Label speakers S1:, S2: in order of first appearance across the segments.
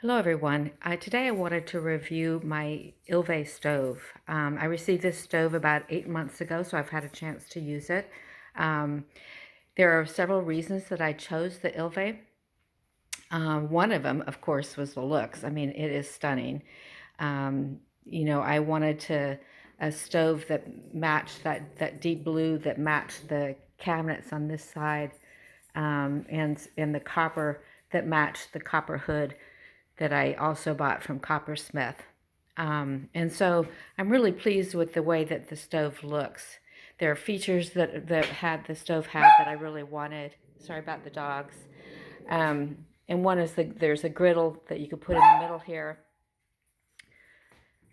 S1: Hello everyone. Today I wanted to review my Ilve stove. I received this stove about 8 months ago, so I've had a chance to use it. Um, there are several reasons that I chose the Ilve. One of them, of course, was the looks. I mean, it is stunning. I wanted a stove that matched that deep blue that matched the cabinets on this side, and the copper that matched the copper hood that I also bought from Coppersmith. And so I'm really pleased with the way that the stove looks. There are features that the stove had that I really wanted. Sorry about the dogs. And one is there's a griddle that you could put in the middle here.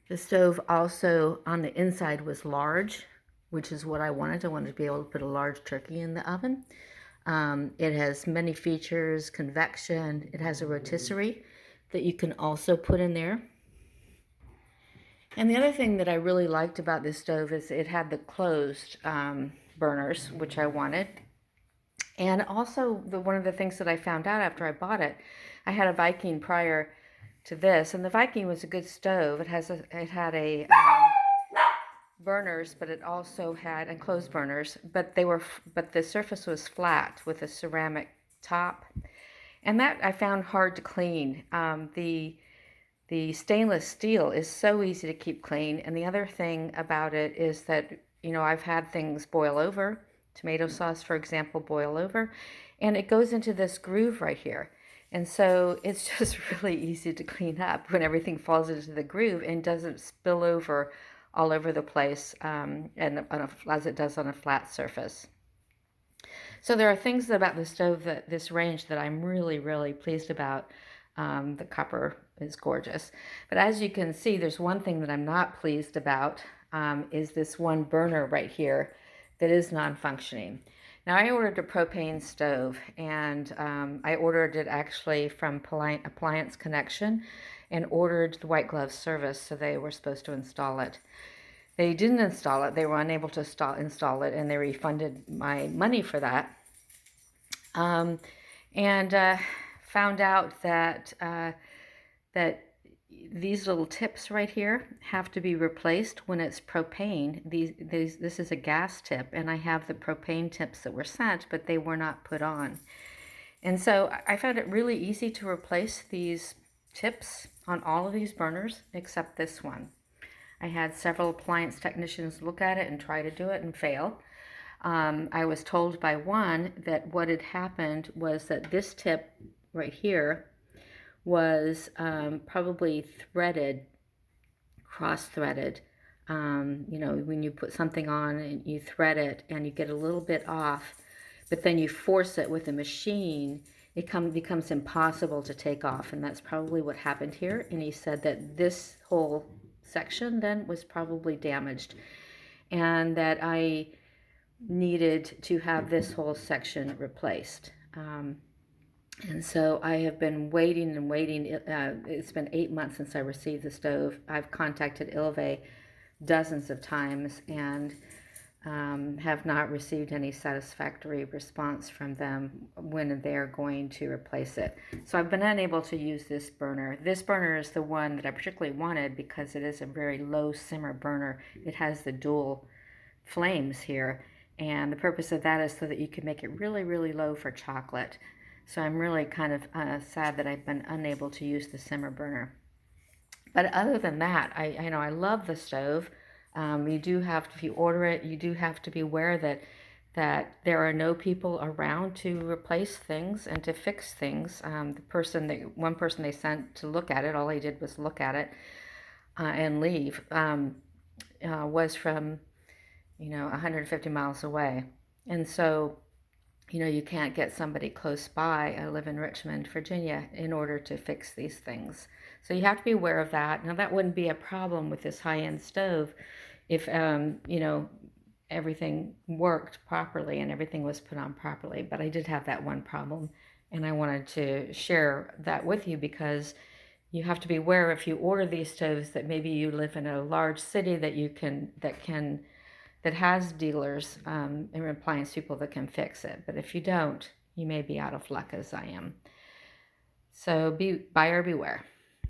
S1: The stove also on the inside was large, which is what I wanted. I wanted to be able to put a large turkey in the oven. It has many features, convection. It has a rotisserie that you can also put in there. And the other thing that I really liked about this stove is it had the closed burners, which I wanted. And also, one of the things that I found out after I bought it, I had a Viking prior to this, and the Viking was a good stove. It had a burners, but it also had enclosed burners, but the surface was flat with a ceramic top, and that I found hard to clean. The stainless steel is so easy to keep clean. And the other thing about it is that, I've had things boil over, tomato sauce, for example, boil over, and it goes into this groove right here. And so it's just really easy to clean up when everything falls into the groove and doesn't spill over all over the place, as it does on a flat surface. So there are things about the stove, this range, that I'm really, really pleased about. The copper is gorgeous. But as you can see, there's one thing that I'm not pleased about, is this one burner right here that is non-functioning. Now, I ordered a propane stove, and I ordered it actually from Appliance Connection and ordered the white glove service, so they were supposed to install it. They didn't install it. They were unable to install it, and they refunded my money for that. And found out that these little tips right here have to be replaced when it's propane. This is a gas tip, and I have the propane tips that were sent, but they were not put on. And so I found it really easy to replace these tips on all of these burners except this one. I had several appliance technicians look at it and try to do it and fail. I was told by one that what had happened was that this tip right here was probably threaded, cross-threaded. When you put something on and you thread it and you get a little bit off, but then you force it with a machine, it becomes impossible to take off. And that's probably what happened here. And he said that this whole section then was probably damaged, and that I needed to have this whole section replaced. And so I have been waiting and waiting. It's been 8 months since I received the stove. I've contacted Ilve dozens of times and have not received any satisfactory response from them when they're going to replace it. So I've been unable to use this burner. This burner is the one that I particularly wanted because it is a very low simmer burner. It has the dual flames here, and the purpose of that is so that you can make it really, really low for chocolate. So I'm really kind of sad that I've been unable to use the simmer burner. But other than that, I love the stove. You do have to, if you order it, you do have to be aware that there are no people around to replace things and to fix things. One person they sent to look at it, all he did was look at it and leave. Was from 150 miles away, and so you can't get somebody close by. I live in Richmond, Virginia, in order to fix these things. So you have to be aware of that. Now, that wouldn't be a problem with this high-end stove if, everything worked properly and everything was put on properly. But I did have that one problem, and I wanted to share that with you because you have to be aware if you order these stoves that maybe you live in a large city that has dealers and appliance people that can fix it. But if you don't, you may be out of luck, as I am. So buyer beware.